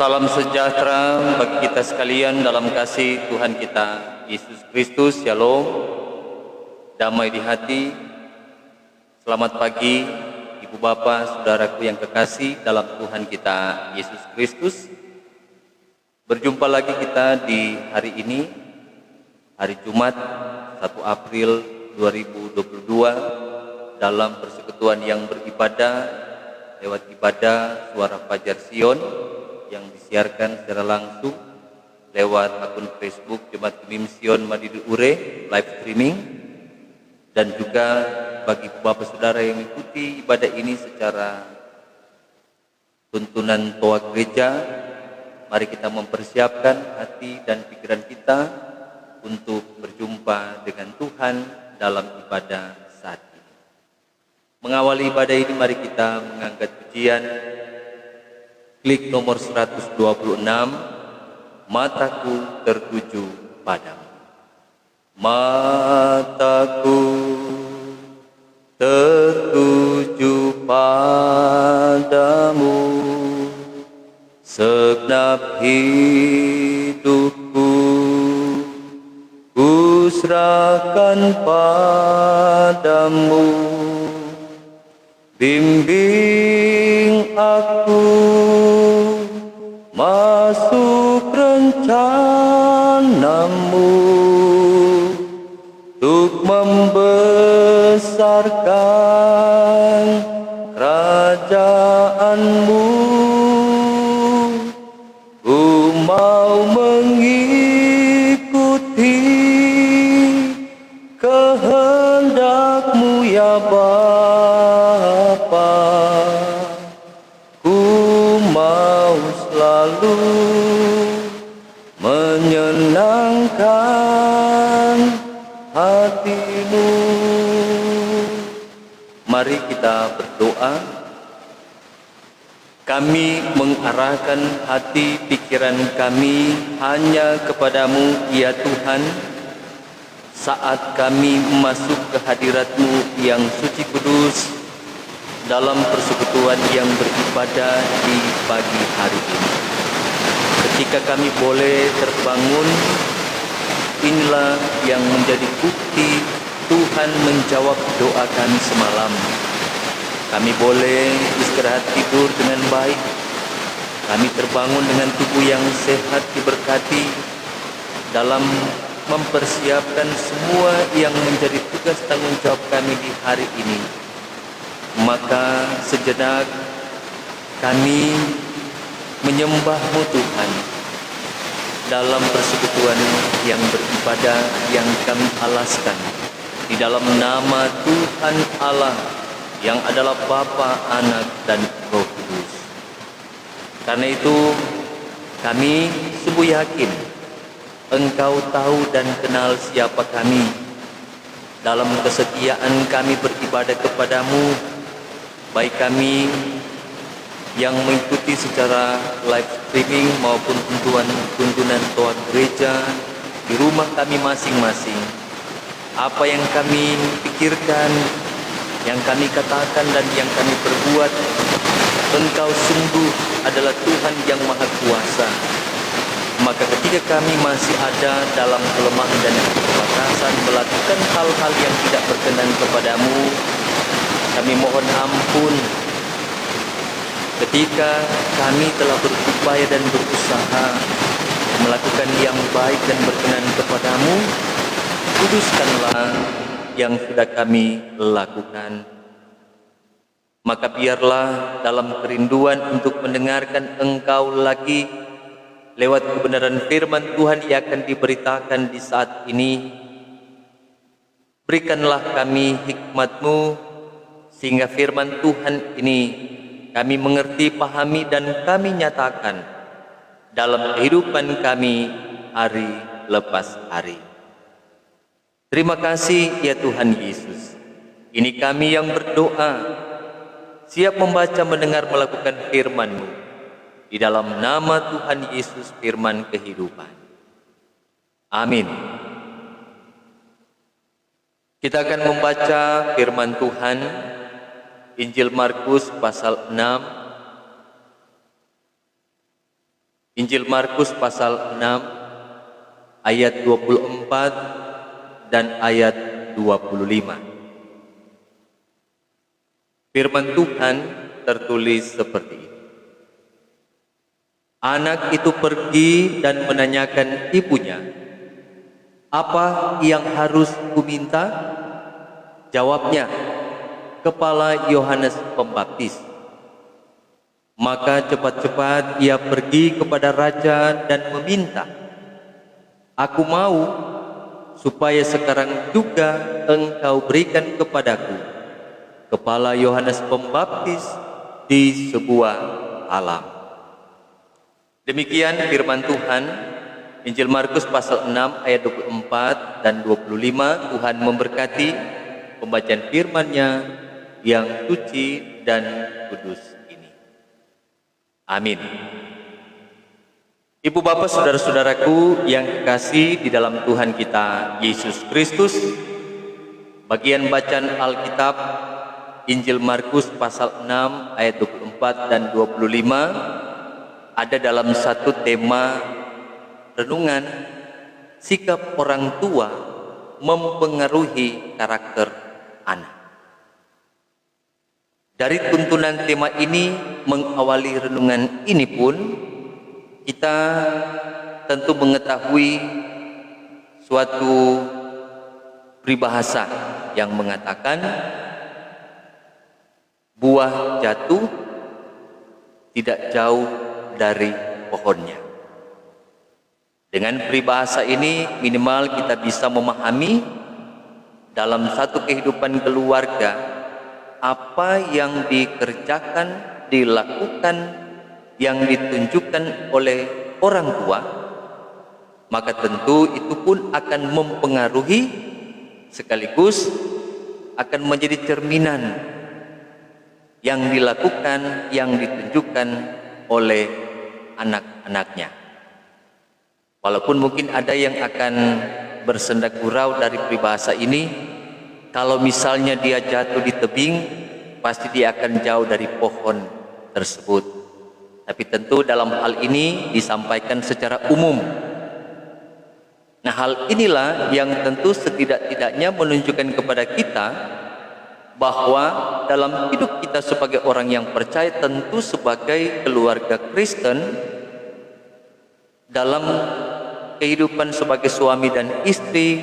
Salam sejahtera bagi kita sekalian dalam kasih Tuhan kita Yesus Kristus. Shalom, damai di hati. Selamat pagi Ibu Bapak, Saudaraku yang kekasih dalam Tuhan kita Yesus Kristus. Berjumpa lagi kita di hari ini, hari Jumat 1 April 2022, dalam persekutuan yang beribadah lewat ibadah Suara Fajar Sion yang disiarkan secara langsung lewat akun Facebook Jemaat Gemim Sion Madidi Ure live streaming, dan juga bagi Bapak Saudara yang mengikuti ibadah ini secara tuntunan Toa Gereja. Mari kita mempersiapkan hati dan pikiran kita untuk berjumpa dengan Tuhan dalam ibadah saat ini. Mengawali ibadah ini, mari kita mengangkat pujian klik nomor 126, Mataku Tertuju Padamu. Mataku tertuju padamu, segenap hidupku ku serahkan padamu. Bimbing aku masuk rencanamu untuk membesarkan kerajaanmu. Ku mau mengikuti kehendakmu ya Bapa. Ku mau selalu menyenangkan hatimu. Mari kita berdoa. Kami mengarahkan hati pikiran kami hanya kepadamu ya Tuhan, saat kami masuk ke hadirat-Mu yang suci kudus dalam persekutuan yang beribadah di pagi hari ini. Ketika kami boleh terbangun, inilah yang menjadi bukti Tuhan menjawab doa kami semalam. Kami boleh istirahat tidur dengan baik. Kami terbangun dengan tubuh yang sehat diberkati dalam mempersiapkan semua yang menjadi tugas tanggung jawab kami di hari ini. Maka sejenak kami menyembah-Mu Tuhan dalam persekutuan yang beribadah yang kami alaskan di dalam nama Tuhan Allah yang adalah Bapa, Anak, dan Roh Kudus. Karena itu kami sungguh yakin Engkau tahu dan kenal siapa kami. Dalam kesetiaan kami beribadah kepadamu, baik kami yang mengikuti secara live streaming maupun tuntunan Toa Gereja di rumah kami masing-masing. Apa yang kami pikirkan, yang kami katakan, dan yang kami perbuat, Engkau sungguh adalah Tuhan yang Maha Kuasa. Maka ketika kami masih ada dalam kelemahan dan keterbatasan melakukan hal-hal yang tidak berkenan kepadamu, kami mohon ampun. Ketika kami telah berupaya dan berusaha melakukan yang baik dan berkenan kepadamu, kuduskanlah yang sudah kami lakukan. Maka biarlah dalam kerinduan untuk mendengarkan Engkau lagi lewat kebenaran firman Tuhan yang akan diberitakan di saat ini, berikanlah kami hikmat-Mu sehingga firman Tuhan ini kami mengerti, pahami, dan kami nyatakan dalam kehidupan kami hari lepas hari. Terima kasih ya Tuhan Yesus. Ini kami yang berdoa, siap membaca, mendengar, melakukan firman-Mu. Di dalam nama Tuhan Yesus, firman kehidupan. Amin. Kita akan membaca firman Tuhan Injil Markus pasal 6 Injil Markus pasal 6 ayat 24 dan ayat 25. Firman Tuhan tertulis seperti ini. Anak itu pergi dan menanyakan ibunya, "Apa yang harus kuminta?" Jawabnya, "Kepala Yohanes Pembaptis." Maka cepat-cepat ia pergi kepada raja dan meminta, "Aku mau supaya sekarang juga engkau berikan kepadaku kepala Yohanes Pembaptis di sebuah alam." Demikian firman Tuhan. Injil Markus pasal 6 ayat 24 dan 25. Tuhan memberkati pembacaan firman-Nya yang suci dan kudus ini. Amin. Ibu bapak saudara-saudaraku yang kekasih di dalam Tuhan kita Yesus Kristus, bagian bacaan Alkitab Injil Markus pasal 6 ayat 24 dan 25 ada dalam satu tema renungan, sikap orang tua mempengaruhi karakter anak. Dari tuntunan tema ini, mengawali renungan ini pun, kita tentu mengetahui suatu peribahasa yang mengatakan buah jatuh tidak jauh dari pohonnya. Dengan peribahasa ini minimal kita bisa memahami dalam satu kehidupan keluarga apa yang dikerjakan, dilakukan, yang ditunjukkan oleh orang tua, maka tentu itu pun akan mempengaruhi sekaligus akan menjadi cerminan yang dilakukan, yang ditunjukkan oleh anak-anaknya. Walaupun mungkin ada yang akan bersenda gurau dari peribahasa ini, kalau misalnya dia jatuh di tebing, pasti dia akan jauh dari pohon tersebut. Tapi tentu dalam hal ini disampaikan secara umum. Nah, hal inilah yang tentu setidak-tidaknya menunjukkan kepada kita bahwa dalam hidup kita sebagai orang yang percaya, tentu sebagai keluarga Kristen, dalam kehidupan sebagai suami dan istri,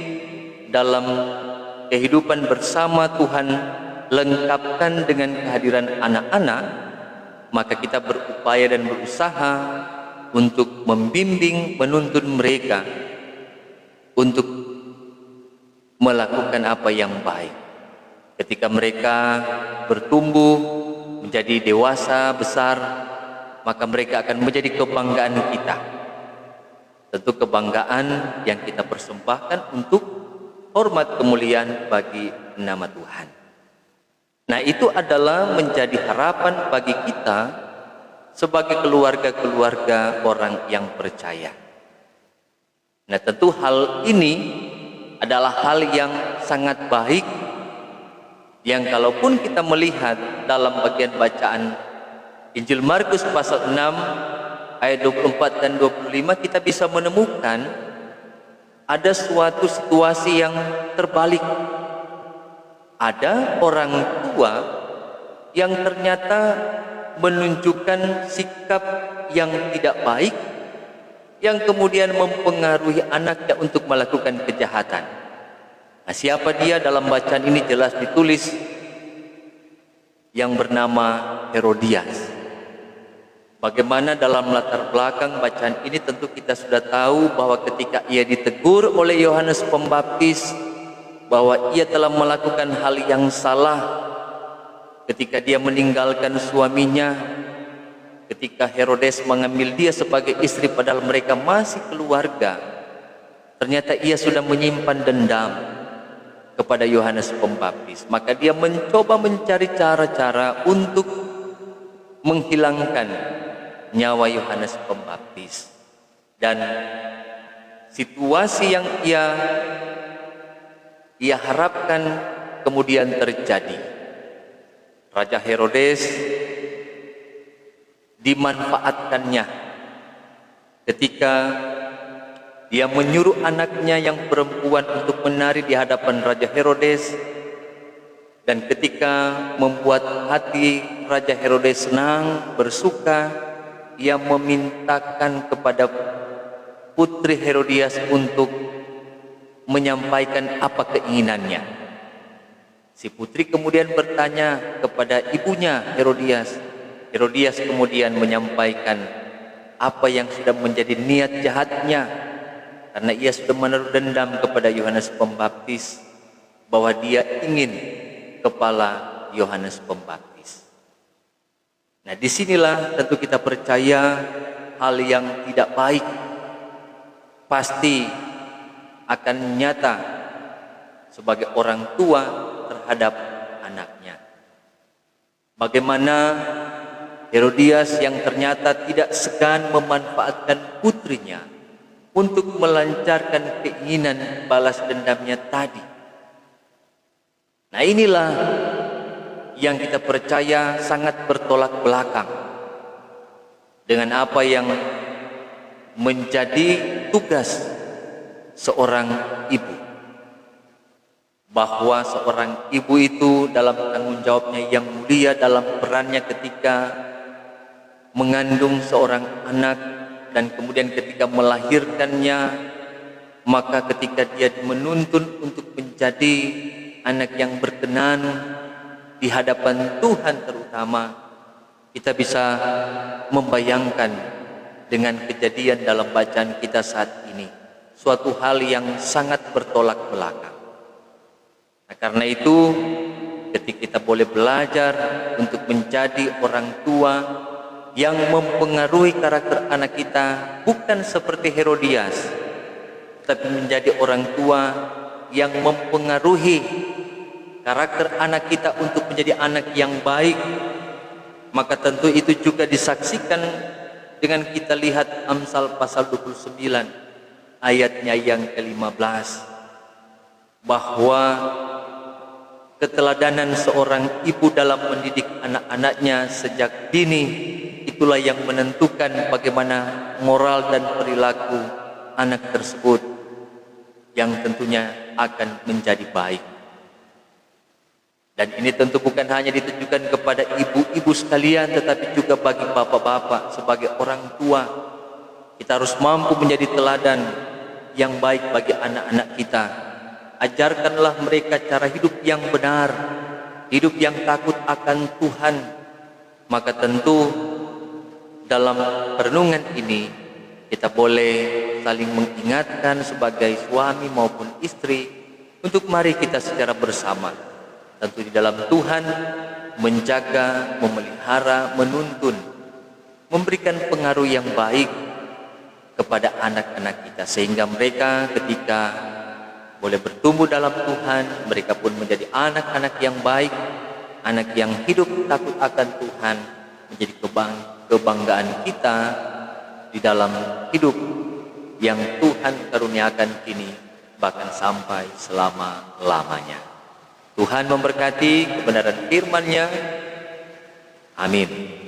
dalam kehidupan bersama Tuhan, lengkapkan dengan kehadiran anak-anak, maka kita berupaya dan berusaha untuk membimbing, menuntun mereka untuk melakukan apa yang baik. Ketika mereka bertumbuh menjadi dewasa besar, maka mereka akan menjadi kebanggaan kita. Tentu kebanggaan yang kita persembahkan untuk hormat kemuliaan bagi nama Tuhan. Nah, itu adalah menjadi harapan bagi kita sebagai keluarga-keluarga orang yang percaya. Nah, tentu hal ini adalah hal yang sangat baik, yang kalaupun kita melihat dalam bagian bacaan Injil Markus pasal 6 ayat 24 dan 25, kita bisa menemukan ada suatu situasi yang terbalik. Ada orang tua yang ternyata menunjukkan sikap yang tidak baik, yang kemudian mempengaruhi anaknya untuk melakukan kejahatan. Nah, siapa dia? Dalam bacaan ini jelas ditulis yang bernama Herodias. Bagaimana dalam latar belakang bacaan ini, tentu kita sudah tahu bahwa ketika ia ditegur oleh Yohanes Pembaptis bahwa ia telah melakukan hal yang salah ketika dia meninggalkan suaminya, ketika Herodes mengambil dia sebagai istri padahal mereka masih keluarga, ternyata ia sudah menyimpan dendam kepada Yohanes Pembaptis. Maka dia mencoba mencari cara-cara untuk menghilangkan nyawa Yohanes Pembaptis. Dan situasi yang ia harapkan kemudian terjadi. Raja Herodes dimanfaatkannya ketika dia menyuruh anaknya yang perempuan untuk menari di hadapan Raja Herodes, dan ketika membuat hati Raja Herodes senang, bersuka, ia memintakan kepada putri Herodias untuk menyampaikan apa keinginannya. Si putri kemudian bertanya kepada ibunya Herodias. Herodias kemudian menyampaikan apa yang sudah menjadi niat jahatnya, karena ia sudah menaruh dendam kepada Yohanes Pembaptis bahwa dia ingin kepala Yohanes Pembaptis. Nah, disinilah tentu kita percaya hal yang tidak baik pasti akan nyata sebagai orang tua terhadap anaknya. Bagaimana Herodias yang ternyata tidak segan memanfaatkan putrinya untuk melancarkan keinginan balas dendamnya tadi. Nah, inilah yang kita percaya sangat bertolak belakang dengan apa yang menjadi tugas seorang ibu. Bahwa seorang ibu itu dalam tanggung jawabnya yang mulia dalam perannya ketika mengandung seorang anak, dan kemudian ketika melahirkannya, maka ketika dia menuntun untuk menjadi anak yang berkenan di hadapan Tuhan, terutama kita bisa membayangkan dengan kejadian dalam bacaan kita saat ini, suatu hal yang sangat bertolak belakang. Nah, karena itu ketika kita boleh belajar untuk menjadi orang tua yang mempengaruhi karakter anak kita, bukan seperti Herodias, tapi menjadi orang tua yang mempengaruhi karakter anak kita untuk menjadi anak yang baik, maka tentu itu juga disaksikan dengan kita lihat Amsal pasal 29 ayatnya yang ke-15, bahwa keteladanan seorang ibu dalam mendidik anak-anaknya sejak dini itulah yang menentukan bagaimana moral dan perilaku anak tersebut yang tentunya akan menjadi baik. Dan ini tentu bukan hanya ditujukan kepada ibu-ibu sekalian, tetapi juga bagi bapak-bapak sebagai orang tua. Kita harus mampu menjadi teladan yang baik bagi anak-anak kita. Ajarkanlah mereka cara hidup yang benar, hidup yang takut akan Tuhan. Maka tentu dalam perenungan ini kita boleh saling mengingatkan sebagai suami maupun istri untuk mari kita secara bersama, tentu di dalam Tuhan, menjaga, memelihara, menuntun, memberikan pengaruh yang baik kepada anak-anak kita, sehingga mereka ketika boleh bertumbuh dalam Tuhan, mereka pun menjadi anak-anak yang baik, anak yang hidup takut akan Tuhan, menjadi kebanggaan kita di dalam hidup yang Tuhan karuniakan kini bahkan sampai selama-lamanya. Tuhan memberkati kebenaran firman-Nya. Amin.